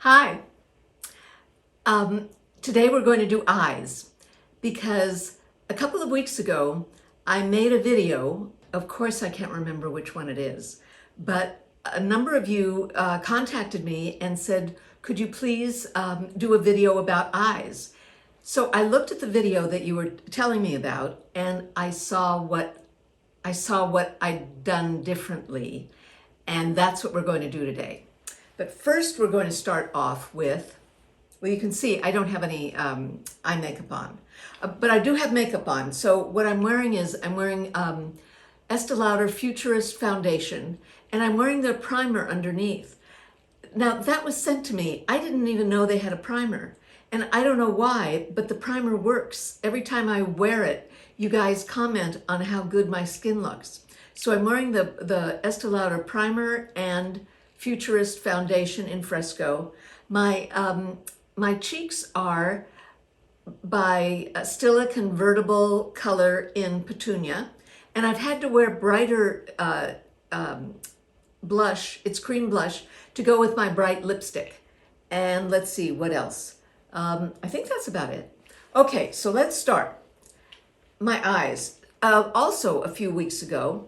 Hi. Today we're going to do eyes because a couple of weeks ago I made a video. Of course I can't remember which one it is, but a number of you contacted me and said, could you please do a video about eyes? So I looked at the video that you were telling me about and I saw what I'd done differently, and that's what we're going to do today. But first we're going to start off with, well, you can see I don't have any eye makeup on, but I do have makeup on. So what I'm wearing is I'm wearing Estée Lauder Futurist foundation, and I'm wearing their primer underneath. Now that was sent to me. I didn't even know they had a primer, and I don't know why, but the primer works. Every time I wear it, you guys comment on how good my skin looks. So I'm wearing the Estee Lauder primer and Futurist foundation in Fresco. My cheeks are by Stila Convertible Color in Petunia, and I've had to wear brighter blush, it's cream blush, to go with my bright lipstick. And let's see, what else? I think that's about it. Okay, so let's start. My eyes. Also, a few weeks ago,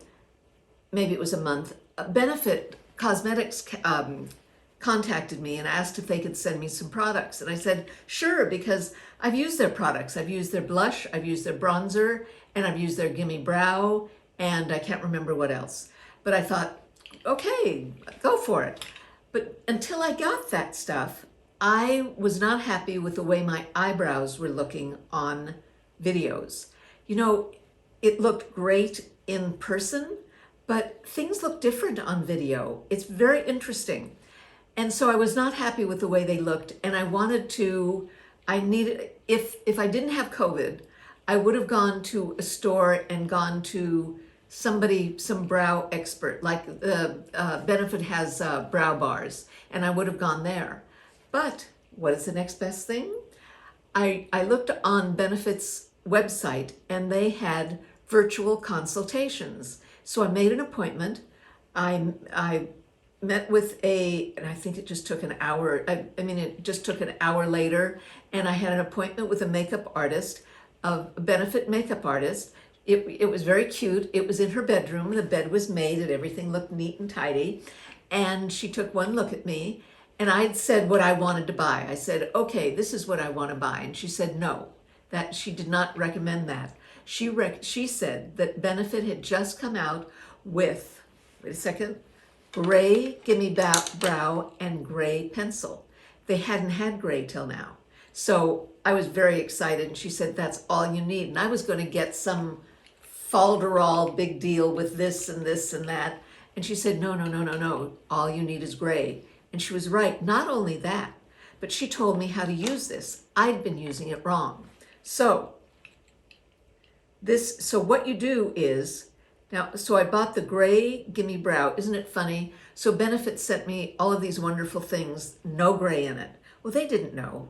maybe it was a month, Benefit Cosmetics contacted me and asked if they could send me some products. And I said, sure, because I've used their products. I've used their blush, I've used their bronzer, and I've used their Gimme Brow, and I can't remember what else. But I thought, okay, go for it. But until I got that stuff, I was not happy with the way my eyebrows were looking on videos. You know, it looked great in person, but things look different on video. It's very interesting. And so I was not happy with the way they looked, and I needed, if I didn't have COVID, I would have gone to a store and gone to some brow expert, like Benefit has brow bars, and I would have gone there. But what is the next best thing? I looked on Benefit's website and they had virtual consultations. So I made an appointment. I met with and I think it just took an hour. It just took an hour later, and I had an appointment with a makeup artist, a Benefit makeup artist. It was very cute. It was in her bedroom. The bed was made and everything looked neat and tidy. And she took one look at me, and I'd said what I wanted to buy. I said, okay, this is what I want to buy. And she said no, that she did not recommend that. She said that Benefit had just come out with, wait a second, gray Gimme Brow and gray pencil. They hadn't had gray till now. So I was very excited, and she said, that's all you need. And I was going to get some falderall big deal with this and this and that. And she said, no, all you need is gray. And she was right. Not only that, but she told me how to use this. I'd been using it wrong. So what you do is, so I bought the gray Gimme Brow. Isn't it funny? So Benefit sent me all of these wonderful things, no gray in it. Well, they didn't know,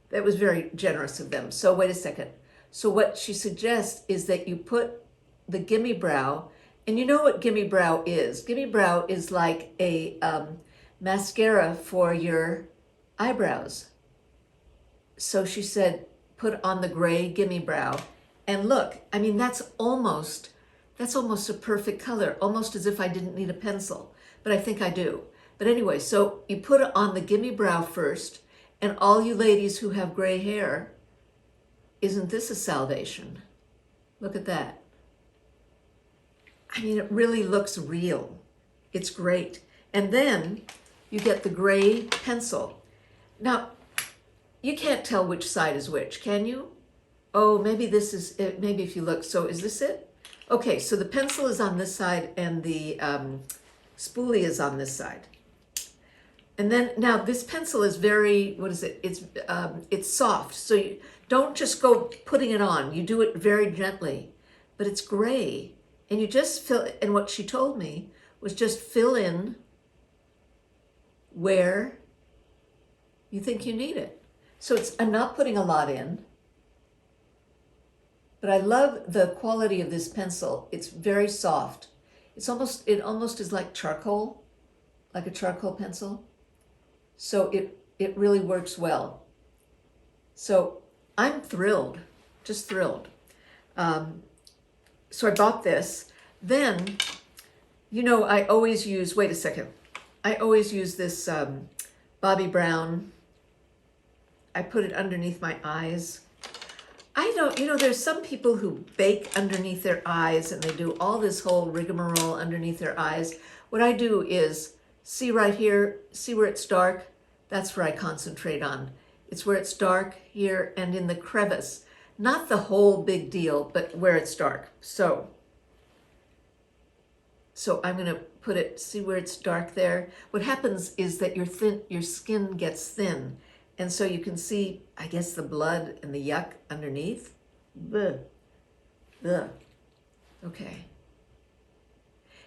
that was very generous of them. So wait a second. So what she suggests is that you put the Gimme Brow, and you know what Gimme Brow is. Gimme Brow is like a mascara for your eyebrows. So she said, put on the gray Gimme Brow, and look, that's almost a perfect color, almost as if I didn't need a pencil, but I think I do. But anyway, so you put it on the Gimme Brow first, and all you ladies who have gray hair, isn't this a salvation? Look at that. It really looks real. It's great. And then you get the gray pencil. Now, you can't tell which side is which, can you? Oh, maybe this is it. Maybe if you look, so is this it? Okay, so the pencil is on this side and the spoolie is on this side. And then now this pencil is very, what is it? It's soft. So you don't just go putting it on. You do it very gently, but it's gray. And you just fill, and what she told me was just fill in where you think you need it. So I'm not putting a lot in, but I love the quality of this pencil. It's very soft. It almost is like charcoal, like a charcoal pencil. So it really works well. So I'm thrilled, just thrilled. So I bought this. Then, you know, I always use, wait a second. I always use this Bobbi Brown. I put it underneath my eyes. I don't, you know, there's some people who bake underneath their eyes and they do all this whole rigmarole underneath their eyes. What I do is, see right here, see where it's dark? That's where I concentrate on. It's where it's dark here and in the crevice. Not the whole big deal, but where it's dark. So I'm gonna put it, see where it's dark there? What happens is that your skin gets thin. And so you can see, I guess, the blood and the yuck underneath. Bleh. Bleh. Okay.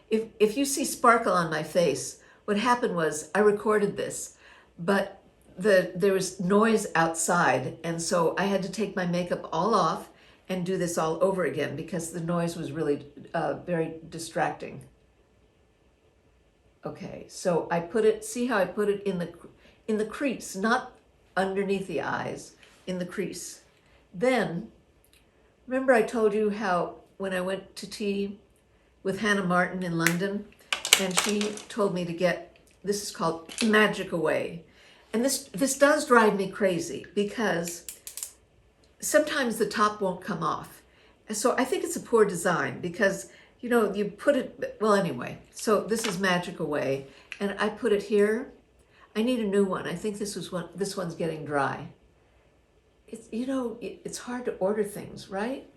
If you see sparkle on my face, what happened was I recorded this, but there was noise outside, and so I had to take my makeup all off and do this all over again because the noise was really very distracting. Okay, so I put it, see how I put it in the crease, not underneath the eyes, in the crease. Then, remember I told you how when I went to tea with Hannah Martin in London, and she told me to get, this is called Magic Away. And this does drive me crazy because sometimes the top won't come off. And so I think it's a poor design because, you know, you put it, well, anyway, so this is Magic Away, and I put it here. I need a new one. I think this one's getting dry. It's, you know, it's hard to order things, right?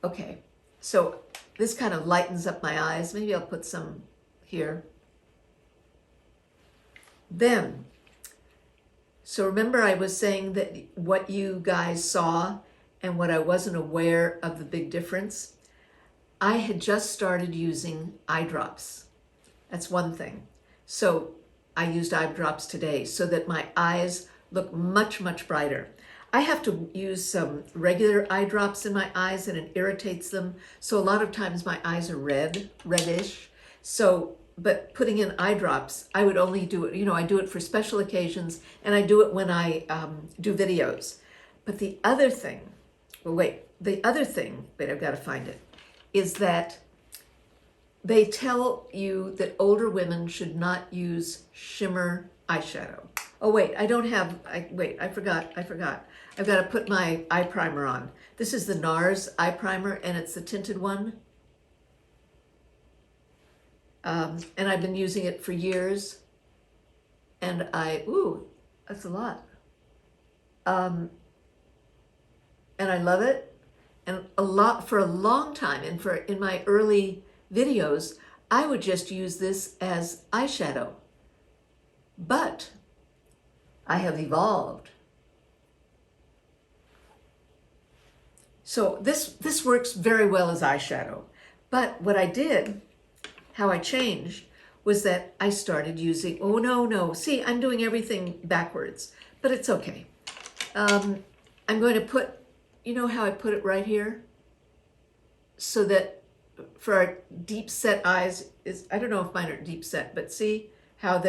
Okay, so this kind of lightens up my eyes. Maybe I'll put some here. Then, so remember I was saying that what you guys saw and what I wasn't aware of the big difference? I had just started using eye drops. That's one thing. So I used eye drops today so that my eyes look much, much brighter. I have to use some regular eye drops in my eyes and it irritates them. So a lot of times my eyes are reddish. So, but putting in eye drops, I would only do it, you know, I do it for special occasions and I do it when I do videos. But the other thing, wait, I've got to find it, is that they tell you that older women should not use shimmer eyeshadow. Oh wait, I forgot. I've got to put my eye primer on. This is the Nars eye primer and it's the tinted one. And I've been using it for years. And ooh, that's a lot. And I love it. And for a long time, and in my early videos, I would just use this as eyeshadow. But I have evolved. So this works very well as eyeshadow. But what I did, how I changed, was that I started using, oh no, see, I'm doing everything backwards, but it's okay. I'm going to put, you know how I put it right here? So that for our deep set eyes, I don't know if mine are deep set, but see how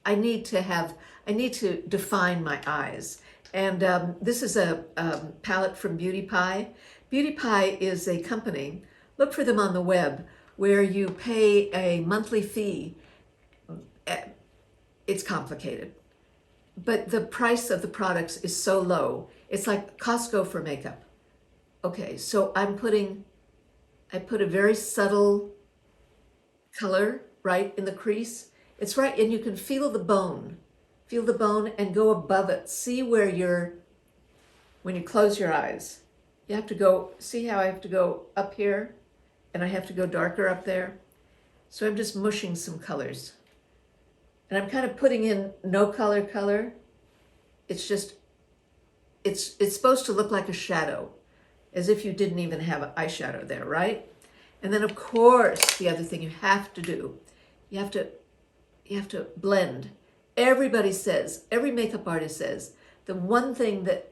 I need to define my eyes. And this is a palette from Beauty Pie. Beauty Pie is a company, look for them on the web, where you pay a monthly fee. It's complicated, but the price of the products is so low. It's like Costco for makeup. Okay, so I put a very subtle color right in the crease. It's right, and you can feel the bone and go above it. See where when you close your eyes, you have to go, see how I have to go up here and I have to go darker up there. So I'm just mushing some colors. And I'm kind of putting in no color. It's just, it's supposed to look like a shadow, as if you didn't even have an eyeshadow there, right? And then of course, the other thing you have to do, you have to blend. Everybody says, every makeup artist says, the one thing that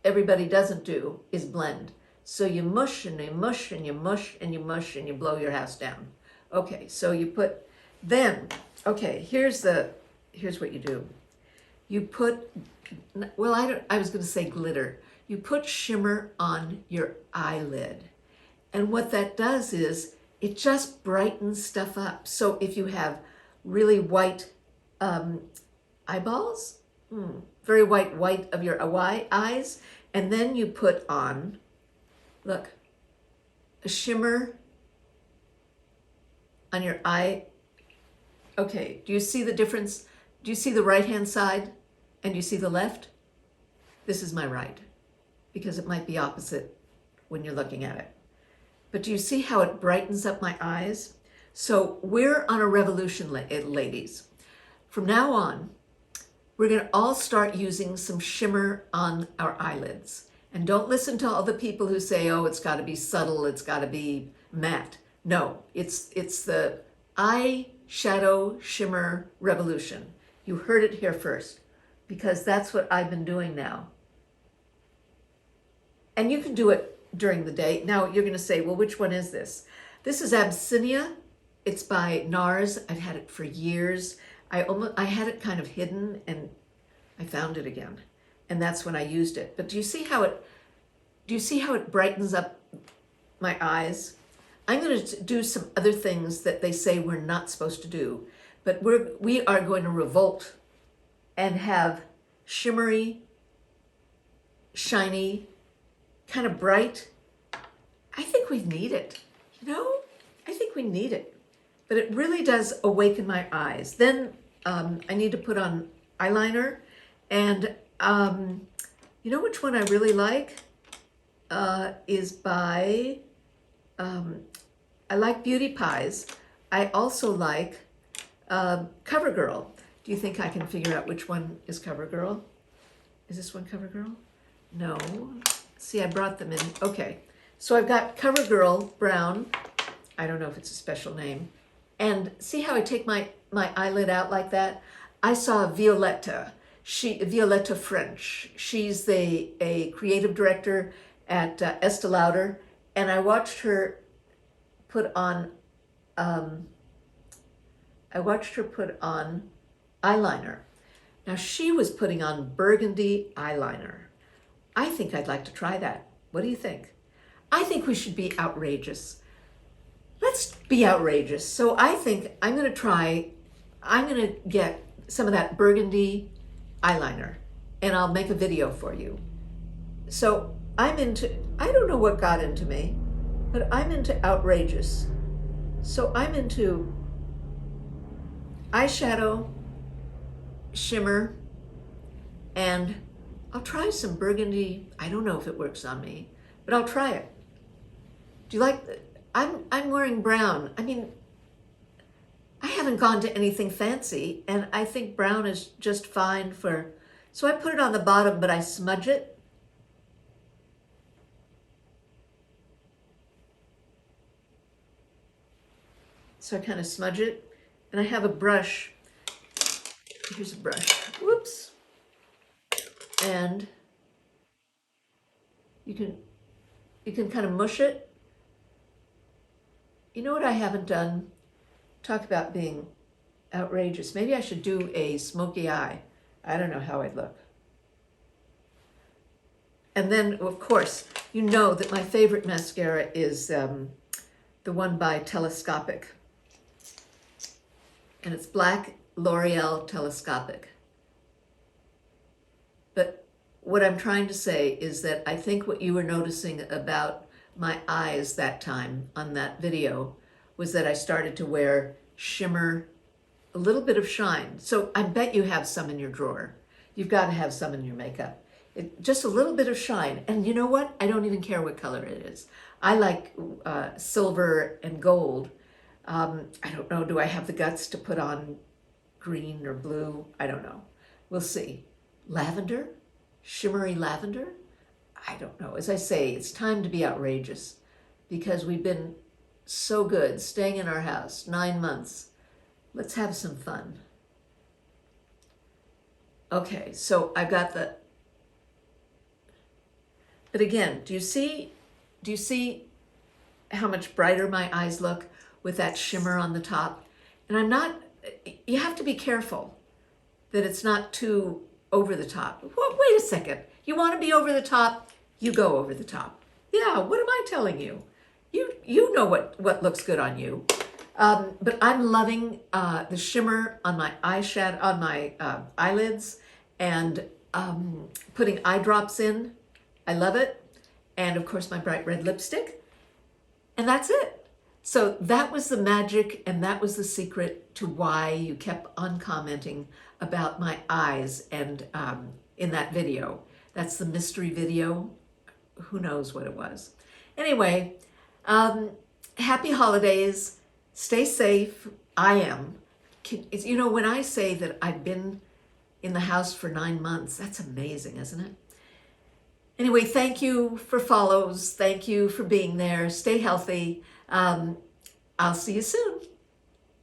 everybody doesn't do is blend. So you mush and you mush and you mush and you mush and you blow your house down. Okay, so you put, then, okay, here's what you do. You put, well, I was gonna say glitter. You put shimmer on your eyelid. And what that does is it just brightens stuff up. So if you have really white eyeballs, very white of your eyes, and then you put on, look, a shimmer on your eye. Okay, do you see the difference? Do you see the right-hand side and you see the left? This is my right, because it might be opposite when you're looking at it. But do you see how it brightens up my eyes? So we're on a revolution, ladies. From now on, we're gonna all start using some shimmer on our eyelids. And don't listen to all the people who say, oh, it's gotta be subtle, it's gotta be matte. No, it's the eyeshadow shimmer revolution. You heard it here first, because that's what I've been doing now. And you can do it during the day. Now you're gonna say, well, which one is this? This is Absynnia. It's by Nars. I've had it for years. I had it kind of hidden and I found it again. And that's when I used it. But do you see how it brightens up my eyes? I'm going to do some other things that they say we're not supposed to do, but we are going to revolt and have shimmery, shiny, kind of bright. I think we need it, you know? I think we need it. But it really does awaken my eyes. Then I need to put on eyeliner, and you know which one I really like? Is by, I like Beauty Pies. I also like CoverGirl. Do you think I can figure out which one is CoverGirl? Is this one CoverGirl? No. See, I brought them in. Okay. So I've got CoverGirl Brown. I don't know if it's a special name. And see how I take my eyelid out like that? I saw Violetta. Violetta French. She's a creative director at Estée Lauder, and I watched her put on eyeliner. Now she was putting on burgundy eyeliner. I think I'd like to try that. What do you think? I think we should be outrageous. Let's be outrageous. So I think I'm going to get some of that burgundy eyeliner and I'll make a video for you. So I don't know what got into me, but I'm into outrageous. So I'm into eyeshadow, shimmer, and I'll try some burgundy. I don't know if it works on me, but I'll try it. Do you like, I'm wearing brown. I mean, I haven't gone to anything fancy, and I think brown is just fine for, so I put it on the bottom, but I smudge it. So I kind of smudge it, and I have a brush. Here's a brush. Whoops. And you can kind of mush it. You know what I haven't done? Talk about being outrageous. Maybe I should do a smoky eye. I don't know how I'd look. And then, of course, you know that my favorite mascara is the one by Telescopic. And it's black L'Oreal Telescopic. But what I'm trying to say is that I think what you were noticing about my eyes that time on that video was that I started to wear shimmer, a little bit of shine. So I bet you have some in your drawer. You've got to have some in your makeup. Just a little bit of shine. And you know what? I don't even care what color it is. I like silver and gold. I don't know, do I have the guts to put on green or blue? I don't know. We'll see. Lavender? Shimmery lavender? I don't know. As I say, it's time to be outrageous because we've been so good staying in our house 9 months. Let's have some fun. Okay, so I've got the, but again, do you see how much brighter my eyes look? with that shimmer on the top. And I'm not, you have to be careful that it's not too over the top. Well, wait a second. You want to be over the top? You go over the top. Yeah, what am I telling you? You know what looks good on you. But I'm loving the shimmer on my eyeshadow, on my eyelids, and putting eye drops in. I love it. And of course my bright red lipstick. And that's it. So that was the magic, and that was the secret to why you kept on commenting about my eyes and in that video. That's the mystery video. Who knows what it was. Anyway, happy holidays. Stay safe. I am. You know, when I say that I've been in the house for 9 months, that's amazing, isn't it? Anyway, thank you for follows. Thank you for being there. Stay healthy. I'll see you soon.